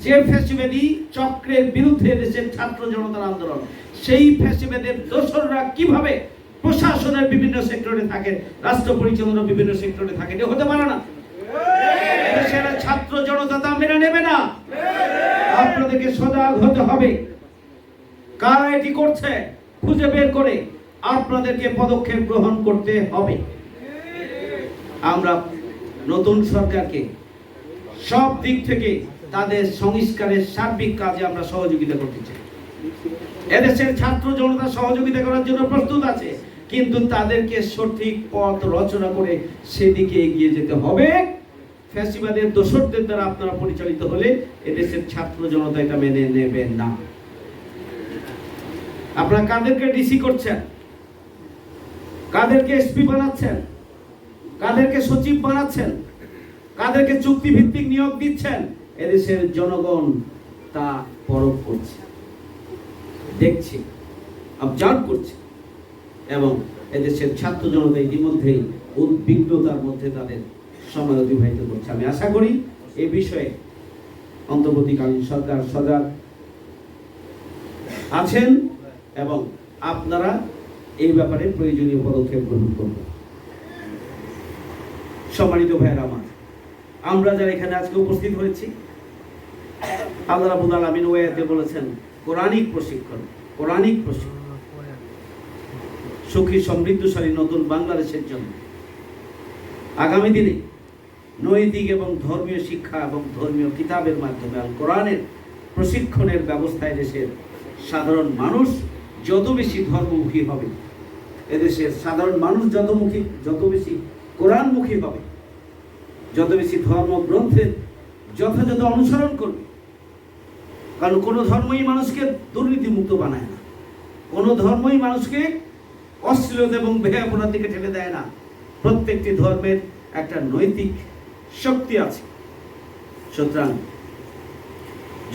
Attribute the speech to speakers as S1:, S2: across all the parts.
S1: যে ফ্যাসিবাদী চক্রের বিরুদ্ধে দেশের ছাত্র জনতার আন্দোলন, সেই ফ্যাসিবাদের দোসররা কিভাবে প্রশাসনের বিভিন্ন সেক্টরে থাকে, রাষ্ট্র পরিচালনার বিভিন্ন সেক্টরে থাকে, এটা হতে পারে না। দেশের ছাত্র জনতা তা মেনে নেবে না। আপনাদেরকে সজাগ হতে হবে। কারা এটি করছে খুঁজে বের করে আপনাদেরকে পদক্ষেপ গ্রহণ করতে হবে। আমরা নতুন সরকারকে সব দিক থেকে তাদের সংস্কারের সার্বিক কাজে আমরা সহযোগিতা করতে চাই। এদেশের ছাত্র জনতা সহযোগিতা করার জন্য প্রস্তুত আছে, কিন্তু তাদেরকে সঠিক পথ রচনা করে সেদিকে এগিয়ে যেতে হবে। ফ্যাসিবাদের দোসরদের দ্বারা আপনারা পরিচালিত হলে এদেশের ছাত্র জনতা এটা মেনে নেবেন না। আপনারা কাদেরকে ডিসি করছেন, কাদেরকে এসপি বানাচ্ছেন, কাদেরকে সচিব বানাচ্ছেন, কাদেরকে চুক্তি ভিত্তিক নিয়োগ দিচ্ছেন, এদেশের জনগণ তা পরখ করছে, দেখছে, অবজার্ভ করছে, এবং এদেশের ছাত্র জনতা ইতিমধ্যেই উদ্বিগ্নতার মধ্যে তাদের সময় অতিবাহিত করছে। আমি আশা করি এই বিষয়ে অন্তর্বর্তীকালীন সরকার সজাগ আছেন এবং আপনারা এই ব্যাপারে প্রয়োজনীয় পদক্ষেপ গ্রহণ করবেন। সম্মানিত ভাইয়েরা আমার, আমরা যারা এখানে আজকে উপস্থিত হয়েছি, আল্লাহ রাব্বুল আলামিন ওয়ায়াতে বলেছেন কোরআনিক প্রশিক্ষণ, কোরআনিক প্রশিক্ষণ সুখী সমৃদ্ধশালী নতুন বাংলাদেশের জন্য আগামী দিনে নৈতিক এবং ধর্মীয় শিক্ষা এবং ধর্মীয় কিতাবের মাধ্যমে আল কোরআনের প্রশিক্ষণের ব্যবস্থায় দেশের সাধারণ মানুষ যত বেশি ধর্মমুখী হবে, এদেশের সাধারণ মানুষ যত বেশি কোরআনমুখী হবে, যত বেশি ধর্মগ্রন্থের যথাযথ অনুসরণ করবে। কারণ কোনো ধর্মই মানুষকে দুর্নীতিমুক্ত বানায় না, কোনো ধর্মই মানুষকে অশ্লীলতা এবং বেহায়াপনার দিকে ঠেলে দেয় না। প্রত্যেকটি ধর্মের একটা নৈতিক শক্তি আছে। সুতরাং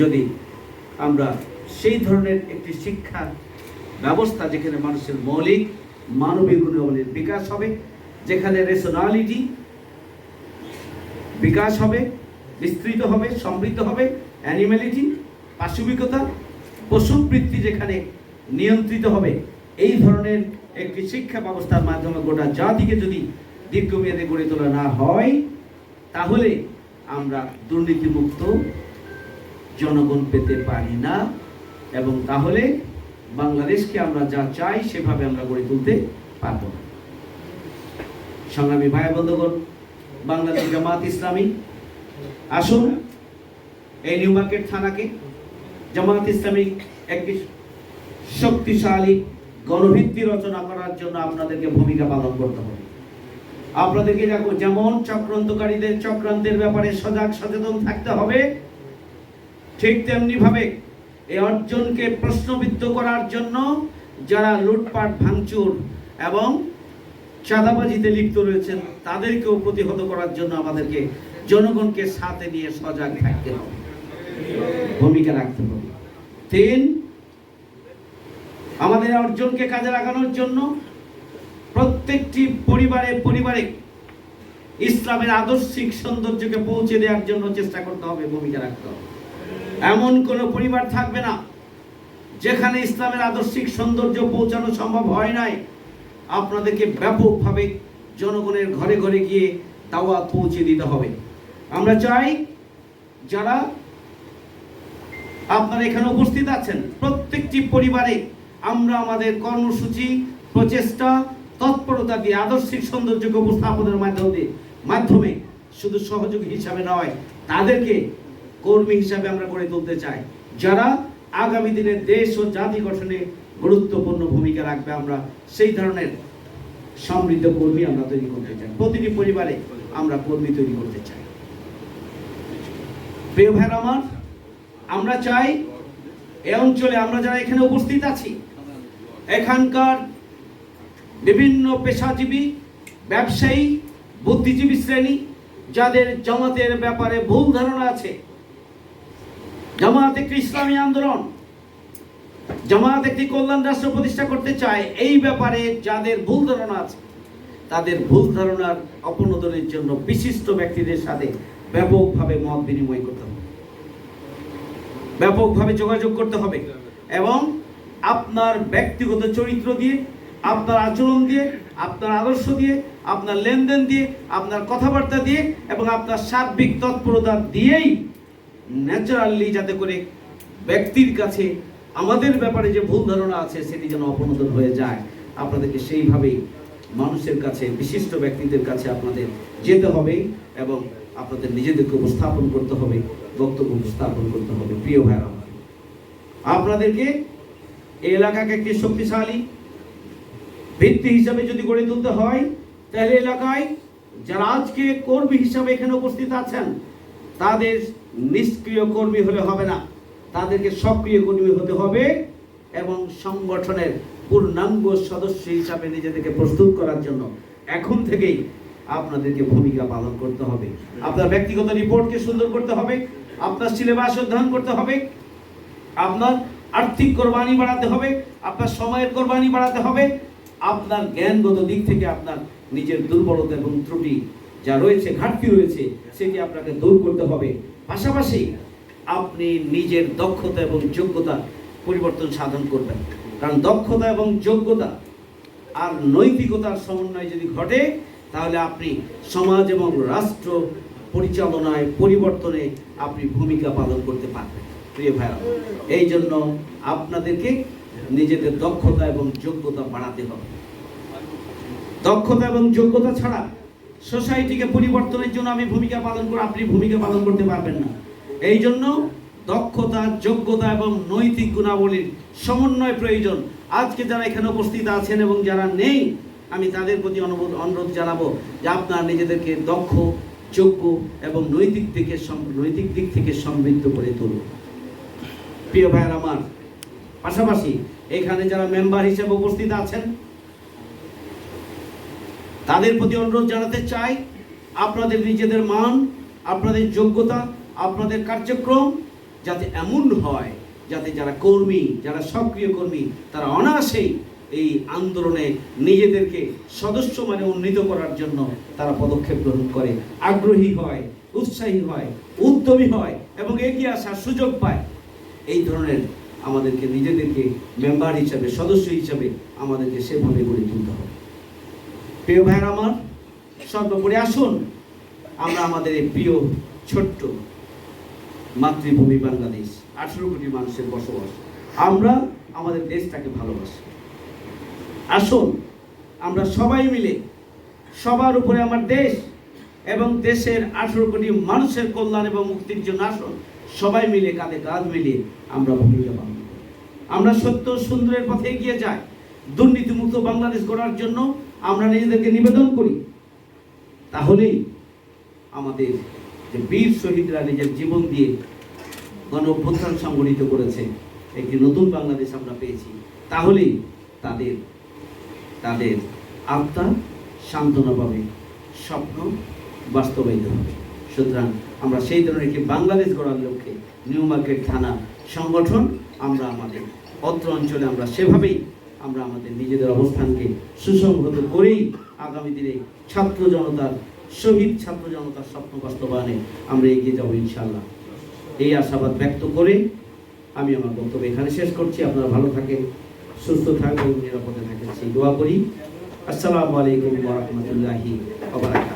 S1: যদি আমরা সেই ধরনের একটি শিক্ষা ব্যবস্থা, যেখানে মানুষের মৌলিক মানবিক গুণাবলীর বিকাশ হবে, যেখানে রেশনালিটি বিকাশ হবে, বিস্তৃত হবে, সমৃদ্ধ হবে, অ্যানিম্যালিটি পাশবিকতা পশুবৃত্তি যেখানে নিয়ন্ত্রিত হবে, এই ধরনের একটি শিক্ষা ব্যবস্থার মাধ্যমে গোটা জাতিকে যদি দীর্ঘমেয়াদে গড়ে তোলা না হয়, তাহলে আমরা দুর্নীতিমুক্ত জনগণ পেতে পারি না, এবং তাহলে বাংলাদেশকে আমরা যা চাই সেভাবে আমরা গড়ে তুলতে পারব না। সংগ্রামী ভাই বন্ধুগণ, বাংলাদেশ জামাত ইসলামী আসুন এই নিউ মার্কেট থানাকে জামাত ইসলামী একটি শক্তিশালী গণভিত্তি রচনা করার জন্য আপনাদেরকে ভূমিকা পালন করতে হবে। আপনাদেরকে যেমন চক্রান্তকারীদের চক্রান্তের ব্যাপারে সজাগ সচেতন থাকতে হবে, ঠিক তেমনি ভাবে এই অর্জনকে প্রশ্নবিদ্ধ করার জন্য যারা লুটপাট, ভাঙচুর এবং চাঁদাবাজিতে লিপ্ত রয়েছেন তাদেরকেও প্রতিহত করার জন্য আমাদেরকে জনগণকে সাথে নিয়ে সজাগ থাকতে হবে, ভূমিকা রাখতে হবে। 3, আমাদের অর্জনকে কাজে লাগানোর জন্য প্রত্যেকটি পরিবারে ইসলামের আদর্শিক সৌন্দর্যকে পৌঁছে দেওয়ার জন্য চেষ্টা করতে হবে, ভূমিকা রাখতে হবে। এমন কোন পরিবার থাকবে না যেখানে ইসলামের আদর্শিক সৌন্দর্য পৌঁছানো সম্ভব হয় নাই। আপনাদেরকে ব্যাপকভাবে জনগণের ঘরে ঘরে গিয়ে দাওয়াত পৌঁছে দিতে হবে। আমরা চাই যারা আপনারা এখানে উপস্থিত আছেন, প্রত্যেকটি পরিবারে আমরা আমাদের কর্মসূচি, প্রচেষ্টা, তৎপরতা দিয়ে আদর্শিক সৌন্দর্যকে উপস্থাপনের মাধ্যমে শুধু সহযোগী হিসাবে নয়, তাদেরকে কর্মী হিসাবে আমরা গড়ে তুলতে চাই, যারা আগামী দিনে দেশ ও জাতি গঠনে গুরুত্বপূর্ণ ভূমিকা রাখবে। আমরা সেই ধরনের সমৃদ্ধ কর্মী আমরা তৈরি করতে চাই। প্রতিটি পরিবারে আমরা কর্মী তৈরি করতে চাই। প্রিয় ভাই আমার, আমরা চাই এই অঞ্চলে আমরা যারা এখানে উপস্থিত আছি, এখানকার বিভিন্ন পেশাজীবী, ব্যবসায়ী, বুদ্ধিজীবী শ্রেণী যাদের জামাতের ব্যাপারে ভুল ধারণা আছে, জামাত একটি ইসলামী আন্দোলন, জামাত একটি কল্যাণ রাষ্ট্র প্রতিষ্ঠা করতে চায়, এই ব্যাপারে যাদের ভুল ধারণা আছে তাদের ভুল ধারণার অপনোদনের জন্য বিশিষ্ট ব্যক্তিদের সাথে ব্যাপকভাবে মত বিনিময় করতে হবে। ব্যাপকভাবে যোগাযোগ করতে হবে এবং আপনার ব্যক্তিগত চরিত্র দিয়ে, আপনার আচরণ দিয়ে, আপনার আদর্শ দিয়ে, আপনার লেনদেন দিয়ে, আপনার কথাবার্তা দিয়ে এবং আপনার সার্বিক তৎপরতা দিয়েই ন্যাচারালি যাতে করে ব্যক্তির কাছে আমাদের ব্যাপারে যে ভুল ধারণা আছে সেটি যেন অপনোদন হয়ে যায়, আপনাদেরকে সেইভাবেই মানুষের কাছে, বিশিষ্ট ব্যক্তিদের কাছে আপনাদের যেতে হবে এবং আপনাদের নিজেদেরকে উপস্থাপন করতে হবে, বক্তব্য উপস্থাপন করতে হবে। প্রিয় ভাইরা, আপনাদেরকে এই এলাকাকে একটি শক্তিশালী ভিত্তি হিসাবে যদি গড়ে তুলতে হয়, তাহলে এলাকায় যারা আজকে কর্মী হিসাবে এখানে উপস্থিত আছেন, তাদের নিষ্ক্রিয় কর্মী হলে হবে না, তাদেরকে সক্রিয় কর্মী হতে হবে এবং সংগঠনের পূর্ণাঙ্গ সদস্য হিসাবে নিজেদেরকে প্রস্তুত করার জন্য এখন থেকেই আপনাদেরকে ভূমিকা পালন করতে হবে। আপনার ব্যক্তিগত রিপোর্টকে সুন্দর করতে হবে, আপনার সিলেবাস অধ্যয়ন করতে হবে, আপনার আর্থিক কোরবানি বাড়াতে হবে, আপনার সময়ের কোরবানি বাড়াতে হবে, আপনার জ্ঞানগত দিক থেকে আপনার নিজের দুর্বলতা এবং ত্রুটি যা রয়েছে, ঘাটতি রয়েছে, সেটি আপনাকে দূর করতে হবে। পাশাপাশি আপনি নিজের দক্ষতা এবং যোগ্যতা পরিবর্তন সাধন করবেন, কারণ দক্ষতা এবং যোগ্যতা আর নৈতিকতার সমন্বয় যদি ঘটে, তাহলে আপনি সমাজ এবং রাষ্ট্র পরিচালনায়, পরিবর্তনে আপনি ভূমিকা পালন করতে পারবেন। প্রিয় ভাইরা, এই জন্য আপনাদেরকে নিজেদের দক্ষতা এবং যোগ্যতা বাড়াতে হবে। দক্ষতা এবং যোগ্যতা ছাড়া সোসাইটিকে পরিবর্তনের জন্য আপনি ভূমিকা পালন করতে পারবেন না। এই জন্য দক্ষতা, যোগ্যতা এবং নৈতিক গুণাবলীর সমন্বয় প্রয়োজন। আজকে যারা এখানে উপস্থিত আছেন এবং যারা নেই, আমি তাদের প্রতি অনুরোধ জানাবো যে আপনারা নিজেদেরকে দক্ষ, যোগ্য এবং নৈতিক দিক থেকে সমৃদ্ধ করে তুলুন। প্রিয় ভাইয়ের আমার, পাশাপাশি এখানে যারা মেম্বার হিসেবে উপস্থিত আছেন, তাদের প্রতি অনুরোধ জানাতে চাই, আপনাদের নিজেদের মান, আপনাদের যোগ্যতা, আপনাদের কার্যক্রম যাতে এমন হয় যাতে যারা কর্মী, যারা সক্রিয় কর্মী, তারা অনায়াসেই এই আন্দোলনে নিজেদেরকে সদস্য মানে উন্নীত করার জন্য তারা পদক্ষেপ গ্রহণ করে, আগ্রহী হয়, উৎসাহী হয়, উদ্যমী হয় এবং এগিয়ে আসার সুযোগ পায়। এই ধরনের আমাদেরকে নিজেদেরকে মেম্বার হিসাবে, সদস্য হিসাবে আমাদেরকে সেভাবে গড়ে তুলতে হবে। প্রিয় ভাইয়ের আমার, সর্বোপরি আসুন আমরা আমাদের এই প্রিয় ছোট্ট মাতৃভূমি বাংলাদেশ, 18 কোটি মানুষের বসবাস, আমরা আমাদের দেশটাকে ভালোবাসি। আসুন আমরা সবাই মিলে, সবার উপরে আমার দেশ এবং দেশের 18 কোটি মানুষের কল্যাণ এবং মুক্তির জন্য আসুন সবাই মিলে কাঁধে কাঁধ মিলিয়ে আমরা ভূমিকা পালন করি। আমরা সত্য সুন্দরের পথে এগিয়ে যাই। দুর্নীতিমুক্ত বাংলাদেশ গড়ার জন্য আমরা নিজেদেরকে নিবেদন করি। তাহলেই আমাদের যে বীর শহীদরা নিজের জীবন দিয়ে গণ অভ্যুত্থান সংগঠিত করেছে, একটি নতুন বাংলাদেশ আমরা পেয়েছি, তাহলেই তাদের আত্মা সান্ত্বনা পাবে, স্বপ্ন বাস্তবায়িত হবে। সুতরাং আমরা সেই ধরনের একটি বাংলাদেশ গড়ার লক্ষ্যে নিউ মার্কেট থানা সংগঠন, আমরা আমাদের অত্র অঞ্চলে আমরা সেভাবেই আমরা আমাদের নিজেদের অবস্থানকে সুসংহত করেই আগামী দিনে শহীদ ছাত্র জনতার স্বপ্ন বাস্তবায়নে আমরা এগিয়ে যাব ইনশাআল্লাহ। এই আশাবাদ ব্যক্ত করে আমি আমার বক্তব্য এখানে শেষ করছি। আপনারা ভালো থাকেন, সুস্থ থাকবেন, নিরাপদে থাকেন, সেই দোয়া করি। আসসালামু আলাইকুম ওয়া রাহমাতুল্লাহি ওয়া বারাকাতুহু।